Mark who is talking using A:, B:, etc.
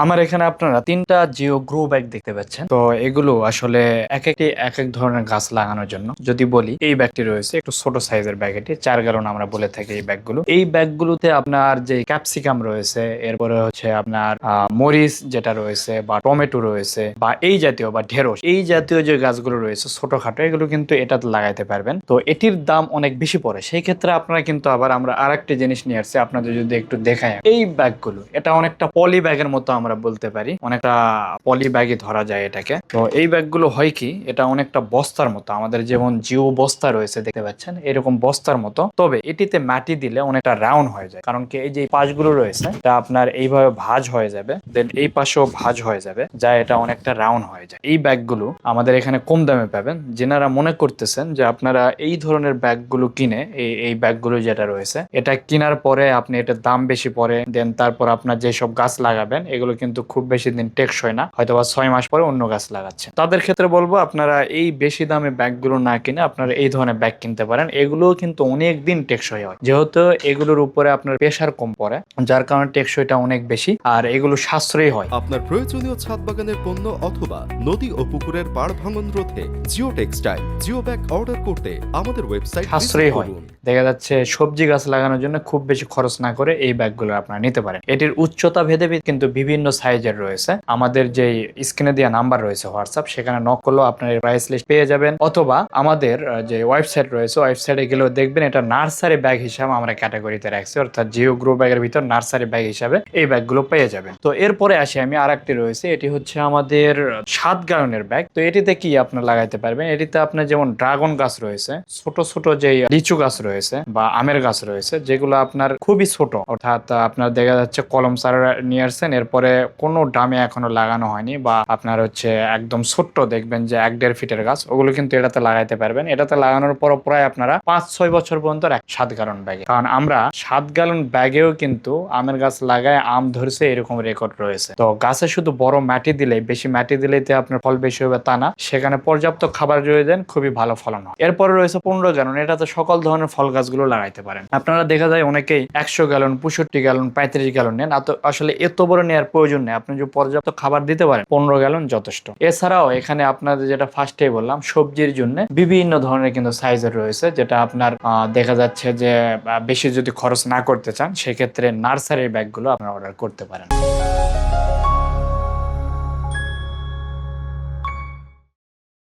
A: আমার এখানে আপনারা 3টা জিও গ্রো ব্যাগ দেখতে পাচ্ছেন। তো এগুলো আসলে একটি এক এক ধরনের গাছ লাগানোর জন্য। যদি বলি, এই ব্যাগটি রয়েছে একটু ছোট সাইজের ব্যাগ, এটি 4 গ্যালন আমরা বলে থাকি। এই ব্যাগগুলোতে আপনার যে ক্যাপসিকাম রয়েছে, এরপরে হচ্ছে আপনার মরিচ যেটা রয়েছে, বা টমেটো রয়েছে, বা এই জাতীয় বা ঢেঁড়স, এই জাতীয় যে গাছগুলো রয়েছে ছোটখাটো, এগুলো কিন্তু এটাতে লাগাইতে পারবেন। তো এটির দাম অনেক বেশি পড়ে। সেই ক্ষেত্রে আপনারা কিন্তু আবার আমরা আরেকটি জিনিস নিয়ে আসছি, আপনাদের যদি একটু দেখাই। এই ব্যাগগুলো এটা অনেকটা পলি ব্যাগের মতো আমরা বলতে পারি, অনেকটা পলি ব্যাগই ধরা যায় এটাকে। তো এই ব্যাগগুলো হয় কি, এটা অনেকটা বস্তার মতো, আমাদের যেমন জিও বস্তা রয়েছে দেখতে পাচ্ছেন, এরকম বস্তার মতো। তবে এটিতে মাটি দিলে অনেকটা রাউন্ড হয়ে যায়, কারণ কি এই যে পাশগুলো রয়েছে এটা আপনার এইভাবে ভাঁজ হয়ে যাবে, দেন এই পাশেও ভাঁজ হয়ে যাবে, যা এটা অনেকটা রাউন্ড হয়ে যায়। এই ব্যাগগুলো আমাদের এখানে কম দামে পাবেন। যেনারা মনে করতেছেন যে আপনারা এই ধরনের ব্যাগগুলো কিনে, এই ব্যাগগুলো যেটা রয়েছে এটা কেনার পরে আপনি এটার দাম বেশি পড়ে, দেন তারপর আপনার যেসব গাছ লাগাবেন এগুলো কিন্তু খুব বেশি দিন টেকসই না, হয়তো বা 6 মাস পরে অন্য গাছ লাগাচ্ছে, তাদের ক্ষেত্রে বলবো আপনারা এই বেশি দামে ব্যাগগুলো না কিনে আপনারা এই ধরনের ব্যাগ কিনতে পারেন। এগুলোও কিন্তু অনেক দিন টেকসই হয়, যেহেতু এগুলোর উপরে আপনার প্রেসার কম পড়ে, যার কারণে টেকসইটা অনেক বেশি, আর এগুলো সাশ্রয়ী হয়।
B: আপনার প্রয়োজনীয় ছাদ বাগানের পণ্য অথবা নদী ও পুকুরের পাড় ভাঙন রোধে geo textile geo bag order করতে আমাদের ওয়েবসাইট
A: সাশ্রয়ী
B: ভিজিট
A: হয়।
B: করুন।
A: দেখা যাচ্ছে সবজি গাছ লাগানোর জন্য খুব বেশি খরচ না করে এই ব্যাগগুলো আপনারা নিতে পারেন। এটির উচ্চতা ভেদে কিন্তু বিভিন্ন সাইজের রয়েছে। আমাদের যে স্ক্রিনে দেওয়া নাম্বার রয়েছে হোয়াটসঅ্যাপ, সেখানে নক করলেও আপনার প্রাইস লিস্ট পেয়ে যাবেন, অথবা আমাদের যে ওয়েবসাইট রয়েছে ওয়েবসাইটে গেলেও দেখবেন এটা নার্সারি ব্যাগ হিসাবে আমরা ক্যাটাগরিতে রাখছি, অর্থাৎ জিও গ্রো ব্যাগের ভিতর নার্সারি ব্যাগ হিসাবে এই ব্যাগগুলো পেয়ে যাবেন। তো এরপরে আসি আমি আরেকটি রয়েছে, এটি হচ্ছে আমাদের 7 গ্যালনের ব্যাগ। তো এটিতে কি আপনার লাগাইতে পারবেন, এটিতে আপনার যেমন ড্রাগন গাছ রয়েছে, ছোট ছোট যে লিচু গাছ রয়েছে বা আমের গাছ রয়েছে, যেগুলো আপনার খুবই ছোট, অর্থাৎ আপনার দেখা যাচ্ছে কলম চারা নিয়ে আসছেন, এরপরে কোনো ডামে এখনো লাগানো হয়নি, বা আপনার হচ্ছে একদম ছোট্ট, দেখবেন যে 1-1.5 ফিটের গাছ, ওগুলো কিন্তু এটাতে লাগাইতে পারবেন। এটাতে লাগানোর পর প্রায় আপনারা 5-6 বছর পর্যন্ত 7 গ্যালন ব্যাগে, কারণ আমরা 7 গ্যালন ব্যাগেও কিন্তু আমের গাছ লাগায় আম ধরছে, এরকম রেকর্ড রয়েছে। তো গাছে শুধু বড় মাটি দিলেই, বেশি মাটি দিলেই আপনার ফল বেশি হবে তা না, সেখানে পর্যাপ্ত খাবার যদি দেন খুবই ভালো ফলন হয়। এরপরে রয়েছে 15 গ্যালন, এটাতে সকল ধরনের ফল গাছগুলো লাগাইতে পারেন। আপনারা দেখা যায় অনেকেই 100 গ্যালন, 65 গ্যালন, 35 গ্যালন নেন, আসলে এত বড় নেওয়ার প্রয়োজন নেই, আপনি যদি পর্যাপ্ত খাবার দিতে পারেন 15 গ্যালন যথেষ্ট। এছাড়াও এখানে আপনাদের যেটা ফার্স্টেই বললাম, সবজির জন্য বিভিন্ন ধরনের কিন্তু সাইজের রয়েছে, যেটা আপনার দেখা যাচ্ছে যে বেশি যদি খরচ না করতে চান, সেক্ষেত্রে নার্সারির ব্যাগগুলো আপনারা অর্ডার করতে পারেন।